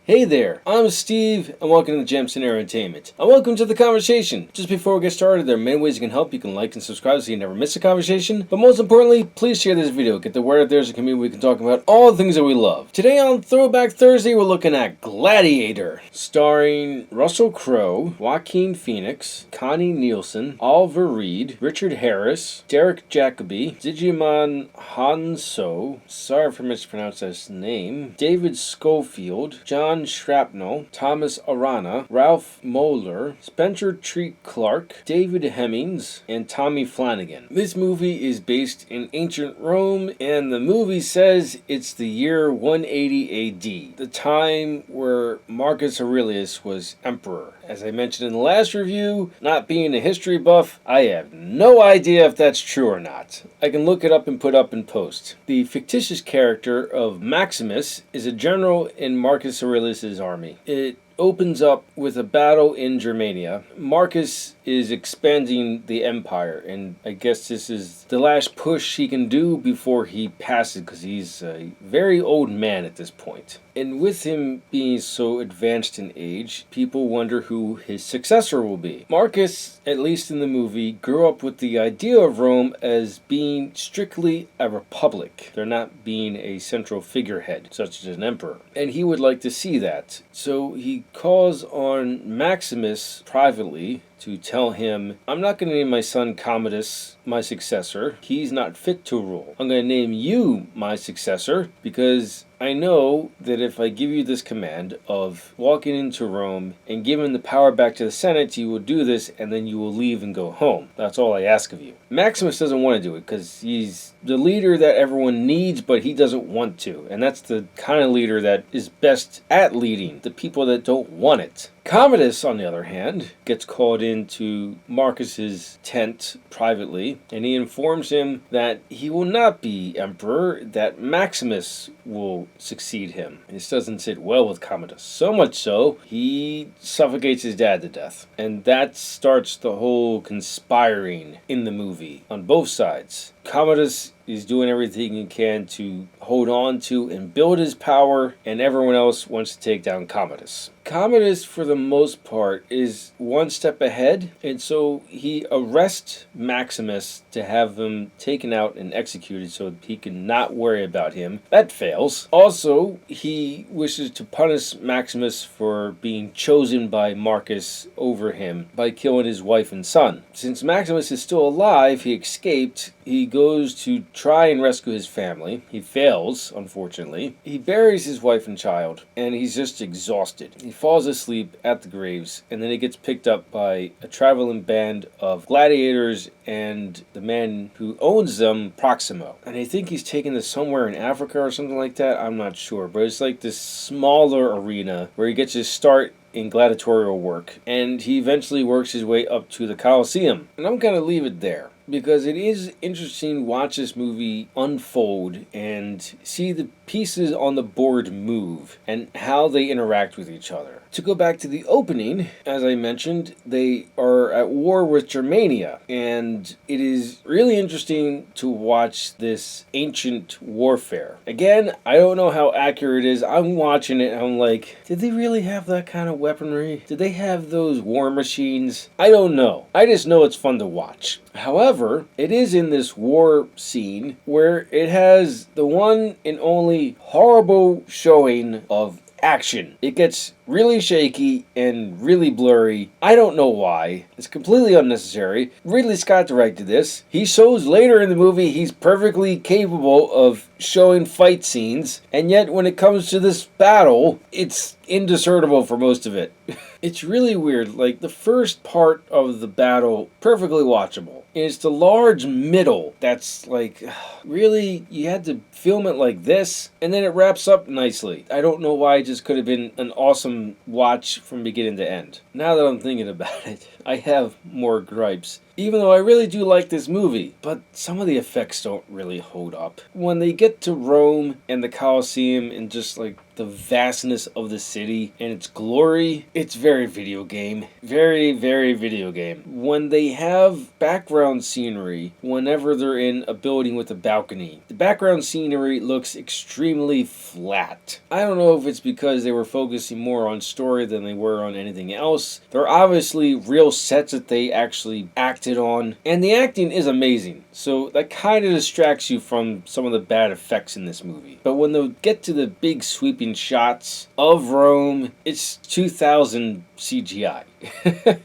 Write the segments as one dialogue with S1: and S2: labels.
S1: Hey there, I'm Steve, and welcome to Jemson Entertainment. And welcome to the conversation. Just before we get started, there are many ways you can help. You can like and subscribe so you never miss a conversation. But most importantly, please share this video. Get the word out there as a community we can talk about all the things that we love. Today on Throwback Thursday, we're looking at Gladiator, starring Russell Crowe, Joaquin Phoenix, Connie Nielsen, Oliver Reed, Richard Harris, Derek Jacobi, Digimon Hanso, sorry for mispronouncing his name, David Schofield, John Shrapnel, Thomas Arana, Ralph Moeller, Spencer Treat Clark, David Hemmings, and Tommy Flanagan. This movie is based in ancient Rome, and the movie says it's the year 180 AD, the time where Marcus Aurelius was emperor. As I mentioned in the last review, not being a history buff, I have no idea if that's true or not. I can look it up and put up in post. The fictitious character of Maximus is a general in Marcus Aurelius' army. It opens up with a battle in Germania. Marcus is expanding the empire, and I guess this is the last push he can do before he passes, because he's a very old man at this point. And with him being so advanced in age, people wonder who his successor will be. Marcus, at least in the movie, grew up with the idea of Rome as being strictly a republic. They're not being a central figurehead, such as an emperor. And he would like to see that. So he calls on Maximus privately to tell him, I'm not going to name my son Commodus my successor. He's not fit to rule. I'm going to name you my successor because I know that if I give you this command of walking into Rome and giving the power back to the Senate, you will do this and then you will leave and go home. That's all I ask of you. Maximus doesn't want to do it because he's the leader that everyone needs, but he doesn't want to. And that's the kind of leader that is best at leading the people that don't want it. Commodus, on the other hand, gets called into Marcus's tent privately, and he informs him that he will not be emperor, that Maximus will succeed him. This doesn't sit well with Commodus. So much so, he suffocates his dad to death. And that starts the whole conspiring in the movie on both sides. Commodus is doing everything he can to hold on to and build his power, and everyone else wants to take down Commodus. Commodus, for the most part, is one step ahead, and so he arrests Maximus to have him taken out and executed so he can not worry about him. That fails. Also, he wishes to punish Maximus for being chosen by Marcus over him by killing his wife and son. Since Maximus is still alive, he escaped. He goes to try and rescue his family. He fails, unfortunately. He buries his wife and child, and he's just exhausted. He falls asleep at the graves, and then he gets picked up by a traveling band of gladiators and the man who owns them, Proximo. And I think he's taken this somewhere in Africa or something like that. I'm not sure, but it's like this smaller arena where he gets his start in gladiatorial work, and he eventually works his way up to the Colosseum. And I'm going to leave it there, because it is interesting to watch this movie unfold and see the pieces on the board move and how they interact with each other. To go back to the opening, as I mentioned, they are at war with Germania, and it is really interesting to watch this ancient warfare. Again, I don't know how accurate it is. I'm watching it and I'm like, did they really have that kind of weaponry? Did they have those war machines? I don't know. I just know it's fun to watch. However, it is in this war scene where it has the one and only horrible showing of action. It gets really shaky and really blurry. I don't know why. It's completely unnecessary. Ridley Scott directed this. He shows later in the movie he's perfectly capable of showing fight scenes, and yet when it comes to this battle, it's indiscernible for most of it. It's really weird. Like, the first part of the battle, perfectly watchable. And it's the large middle that's like, really? You had to film it like this? And then it wraps up nicely. I don't know why it just could have been an awesome watch from beginning to end. Now that I'm thinking about it, I have more gripes. even though I really do like this movie, but some of the effects don't really hold up. When they get to Rome and the Colosseum and just like the vastness of the city and its glory, it's very video game. Very, very video game. When they have background scenery, whenever they're in a building with a balcony, the background scenery looks extremely flat. I don't know if it's because they were focusing more on story than they were on anything else. There are obviously real sets that they actually acted on, and the acting is amazing. So that kind of distracts you from some of the bad effects in this movie. But when they get to the big sweeping shots of Rome, it's 2000 CGI.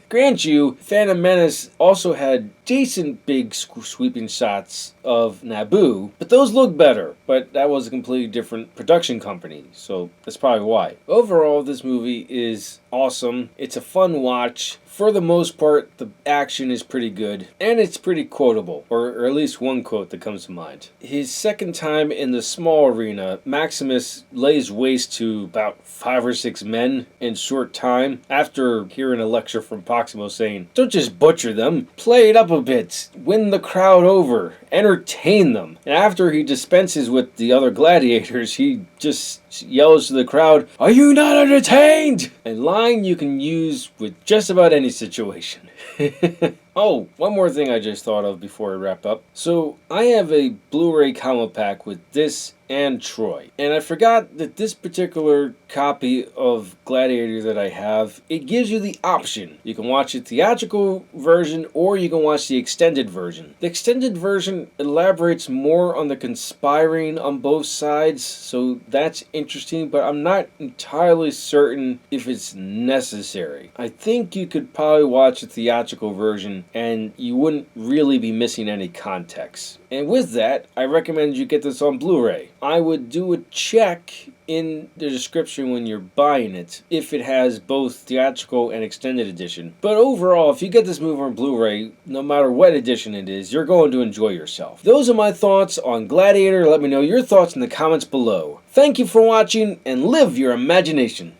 S1: Grant you, Phantom Menace also had decent big sweeping shots of Naboo, but those look better. But that was a completely different production company, so that's probably why. Overall, this movie is awesome. It's a fun watch. For the most part, the action is pretty good, and it's pretty quotable, or at least one quote that comes to mind. His second time in the small arena, Maximus lays waste to about 5 or 6 men in short time, after hearing a lecture from Proximo saying, "Don't just butcher them, play it up a bit, win the crowd over, entertain them." And after he dispenses with the other gladiators, he just yells to the crowd, "Are you not entertained?" A line you can use with just about any situation. Oh, one more thing I just thought of before I wrap up. So, I have a Blu-ray combo pack with this and Troy. And I forgot that this particular copy of Gladiator that I have, it gives you the option. You can watch the theatrical version or you can watch the extended version. The extended version elaborates more on the conspiring on both sides, so that's interesting, but I'm not entirely certain if it's necessary. I think you could probably watch the theatrical version and you wouldn't really be missing any context. And with that, I recommend you get this on Blu-ray. I would do a check in the description when you're buying it if it has both theatrical and extended edition. But overall, if you get this movie on Blu-ray, no matter what edition it is, you're going to enjoy yourself. Those are my thoughts on Gladiator. Let me know your thoughts in the comments below. Thank you for watching and live your imagination.